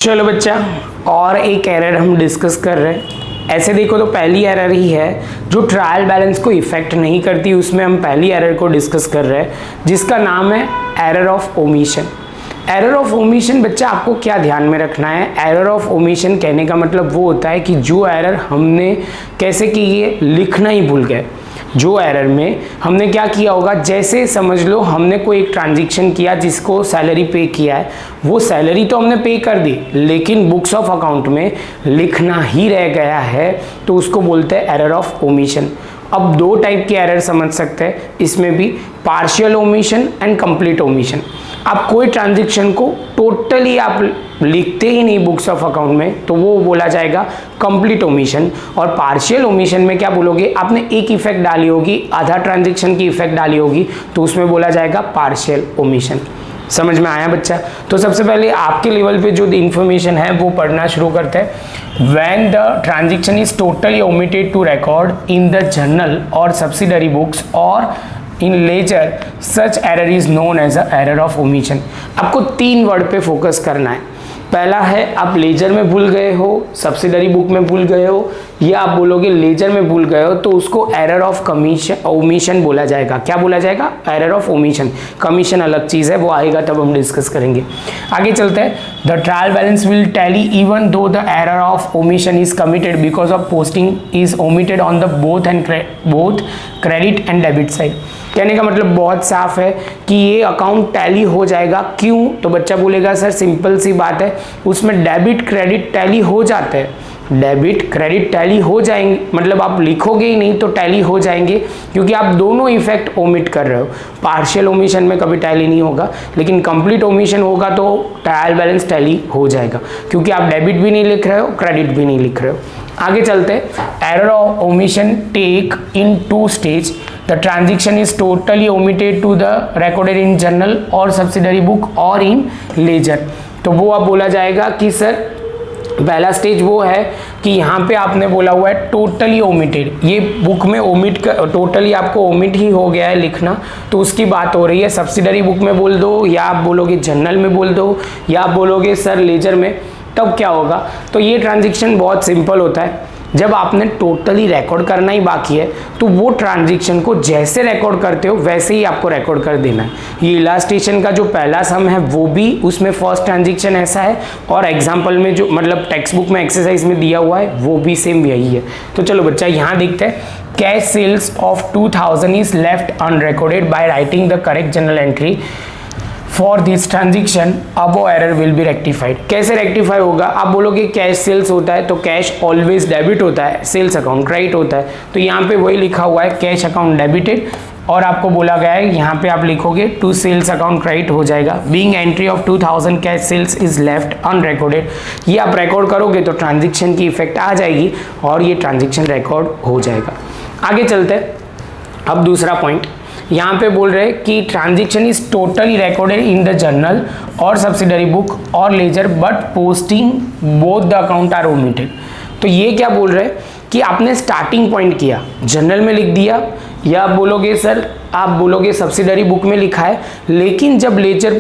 चलो बच्चा, और एक एरर हम डिस्कस कर रहे हैं। ऐसे देखो तो पहली एरर ही है जो ट्रायल बैलेंस को इफेक्ट नहीं करती, उसमें हम पहली एरर को डिस्कस कर रहे हैं जिसका नाम है error of omission. Error of omission बच्चा आपको क्या ध्यान में रखना है। एरर ऑफ ओमिशन कहने का मतलब वो होता है कि जो एरर हमने कैसे की है, लिखना ही भूल गए। जो एरर में हमने क्या किया होगा, जैसे समझ लो हमने कोई एक ट्रांजैक्शन किया जिसको सैलरी पे किया है, वो सैलरी तो हमने पे कर दी लेकिन बुक्स ऑफ अकाउंट में लिखना ही रह गया है, तो उसको बोलते हैं एरर ऑफ ओमिशन। अब दो टाइप के एरर समझ सकते हैं इसमें भी, partial omission and complete omission. आप कोई ट्रांजैक्शन को टोटली आप लिखते ही नहीं बुक्स ऑफ अकाउंट में, तो वो बोला जाएगा कंप्लीट ओमिशन। और पार्शियल ओमिशन में क्या बोलोगे, आपने एक इफेक्ट डाली होगी, आधा ट्रांजैक्शन की इफेक्ट डाली होगी, तो उसमें बोला जाएगा पार्शियल ओमिशन। समझ में आया बच्चा? तो सबसे पहले आपके लेवल पे जो इंफॉर्मेशन है वो पढ़ना शुरू करते हैं। When the transaction is totally omitted to record in the journal और सब्सिडरी बुक्स और in ledger, such error is known as a error of omission. आपको तीन वर्ड पे फोकस करना है। पहला है, आप लेजर में भूल गए हो, सब्सिडरी बुक में भूल गए हो, या आप बोलोगे लेजर में भूल गए हो, तो उसको एरर ऑफ कमीशन ओमिशन बोला जाएगा। क्या बोला जाएगा? Error of omission. कमीशन अलग चीज है, वो आएगा तब हम डिस्कस करेंगे। आगे चलते हैं। The trial balance will tally even though the error of omission is committed because of posting is omitted on the both credit and debit side. कहने का मतलब बहुत साफ है कि ये अकाउंट टैली हो जाएगा। क्यों? तो बच्चा बोलेगा सर सिंपल सी बात है, उसमें डेबिट क्रेडिट टैली हो जाते हैं। डेबिट क्रेडिट टैली हो जाएंगे, मतलब आप लिखोगे ही नहीं तो टैली हो जाएंगे, क्योंकि आप दोनों इफेक्ट ओमिट कर रहे हो। पार्शियल ओमिशन में कभी टैली नहीं होगा, लेकिन कंप्लीट ओमिशन होगा तो ट्रायल बैलेंस टैली हो जाएगा, क्योंकि आप डेबिट भी नहीं लिख रहे हो, क्रेडिट भी नहीं लिख रहे हो। आगे चलते हैं। Error of omission take in two stage. The transaction is totally omitted to the recorded in journal और सब्सिडरी बुक और इन लेजर। तो वो अब बोला जाएगा कि सर पहला स्टेज वो है कि यहाँ पे आपने बोला हुआ है टोटली ओमिटेड, ये बुक में ओमिट टोटली आपको ओमिट ही हो गया है लिखना, तो उसकी बात हो रही है। सब्सिडरी बुक में बोल दो, या आप बोलोगे जर्नल में बोल दो, या आप बोलोगे सर लेजर में, तब क्या होगा? तो ये ट्रांजैक्शन बहुत सिंपल होता है। जब आपने टोटली रिकॉर्ड करना ही बाकी है तो वो ट्रांजैक्शन को जैसे रिकॉर्ड करते हो वैसे ही आपको रिकॉर्ड कर देना है। ये इलास्ट्रेशन का जो पहला सम है वो भी उसमें फर्स्ट ट्रांजैक्शन ऐसा है, और एग्जांपल में जो मतलब टेक्स्ट बुक में एक्सरसाइज में दिया हुआ है वो भी सेम यही है। तो चलो बच्चा यहाँ देखते हैं। Cash sales of 2000 is left unrecorded by writing the correct journal entry for this transaction, अब वो एरर विल बी रेक्टिफाइड। कैसे रेक्टिफाई होगा? आप बोलोगे कैश सेल्स होता है तो कैश ऑलवेज डेबिट होता है, सेल्स अकाउंट क्रेडिट होता है, तो यहाँ पे वही लिखा हुआ है कैश अकाउंट डेबिटेड, और आपको बोला गया है यहाँ पे आप लिखोगे टू सेल्स अकाउंट क्रेडिट हो जाएगा। Being entry of 2000 cash sales is left unrecorded, ये आप रिकॉर्ड करोगे तो ट्रांजेक्शन की इफेक्ट आ जाएगी और ये ट्रांजेक्शन रिकॉर्ड हो जाएगा। आगे चलते हैं। अब दूसरा पॉइंट यहाँ पे बोल रहे हैं कि transaction is totally recorded in the journal और सब्सिडरी बुक और ledger but posting both the account are omitted. तो ये क्या बोल रहे हैं कि आपने स्टार्टिंग पॉइंट किया जर्नल में लिख दिया, या आप बोलोगे सर आप बोलोगे सब्सिडरी बुक में लिखा है, लेकिन जब लेजर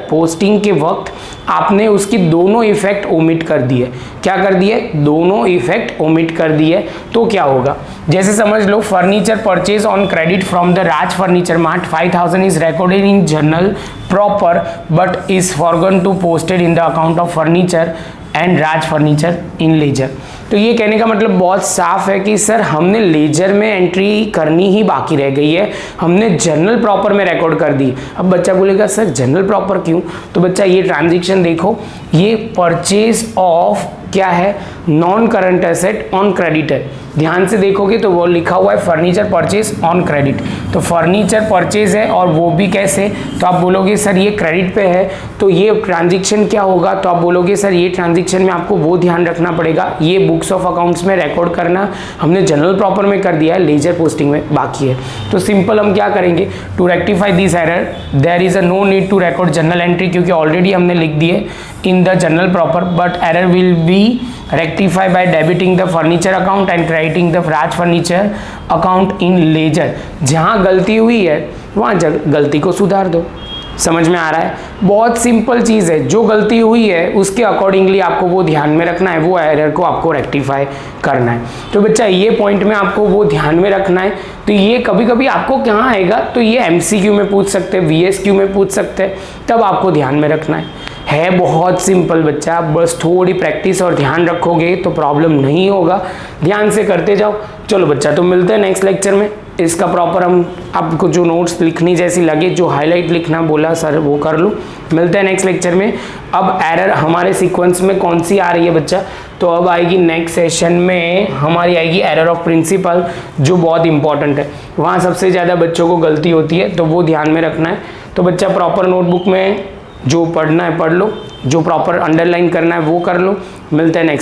पोस्टिंग के वक्त आपने उसकी दोनों इफेक्ट ओमिट कर दिए। क्या कर दिए? दोनों इफेक्ट ओमिट कर दिए, तो क्या होगा? जैसे समझ लो furniture purchase on credit from the Raj furniture mart 5000 is recorded in journal proper but is forgotten to posted in the account of furniture and Raj furniture in ledger. तो ये कहने का मतलब बहुत साफ है कि सर हमने लेजर में एंट्री करनी ही बाकी रह गई है, हमने जर्नल प्रॉपर में रिकॉर्ड कर दी। अब बच्चा बोलेगा सर जर्नल प्रॉपर क्यों? तो बच्चा ये ट्रांजैक्शन देखो, ये परचेज ऑफ क्या है? Non current asset on credit है। ध्यान से देखोगे तो वो लिखा हुआ है फर्नीचर परचेज ऑन क्रेडिट, तो फर्नीचर परचेज है और वो भी कैसे? तो आप बोलोगे सर ये क्रेडिट पे है, तो ये ट्रांजैक्शन क्या होगा? तो आप बोलोगे सर ये ट्रांजैक्शन में आपको वो ध्यान रखना पड़ेगा, ये बुक्स ऑफ अकाउंट्स में रिकॉर्ड करना हमने जनरल प्रॉपर में कर दिया है, लेजर पोस्टिंग में बाकी है। तो सिंपल हम क्या करेंगे? To rectify this error there is a no need to record journal entry, क्योंकि ऑलरेडी हमने लिख दिए in the general proper, but error will be rectify by debiting the furniture account and crediting the Raj furniture account in ledger। जहाँ गलती हुई है वहाँ गलती को सुधार दो। समझ में आ रहा है? बहुत सिंपल चीज़ है, जो गलती हुई है उसके अकॉर्डिंगली आपको वो ध्यान में रखना है, वो एरर को आपको रेक्टिफाई करना है। तो बच्चा ये पॉइंट में आपको वो ध्यान में रखना है। तो ये कभी कभी आपको कहाँ आएगा, तो ये MCQ में पूछ सकते हैं, VSQ में पूछ सकते हैं, तब आपको ध्यान में रखना है बहुत सिंपल बच्चा, बस थोड़ी प्रैक्टिस और ध्यान रखोगे तो प्रॉब्लम नहीं होगा, ध्यान से करते जाओ। चलो बच्चा, तो मिलते हैं नेक्स्ट लेक्चर में। इसका प्रॉपर हम आपको जो नोट्स लिखनी जैसी लगे, जो हाईलाइट लिखना बोला सर वो कर लो। मिलते हैं नेक्स्ट लेक्चर में। अब एरर हमारे सीक्वेंस में कौन सी आ रही है बच्चा, तो अब आएगी नेक्स्ट सेशन में हमारी आएगी एरर ऑफ प्रिंसिपल, जो बहुत इंपॉर्टेंट है। वहाँ सबसे ज़्यादा बच्चों को गलती होती है, तो वो ध्यान में रखना है। तो बच्चा प्रॉपर नोटबुक में जो पढ़ना है पढ़ लो, जो प्रॉपर अंडरलाइन करना है वो कर लो। मिलते हैं नेक्स्ट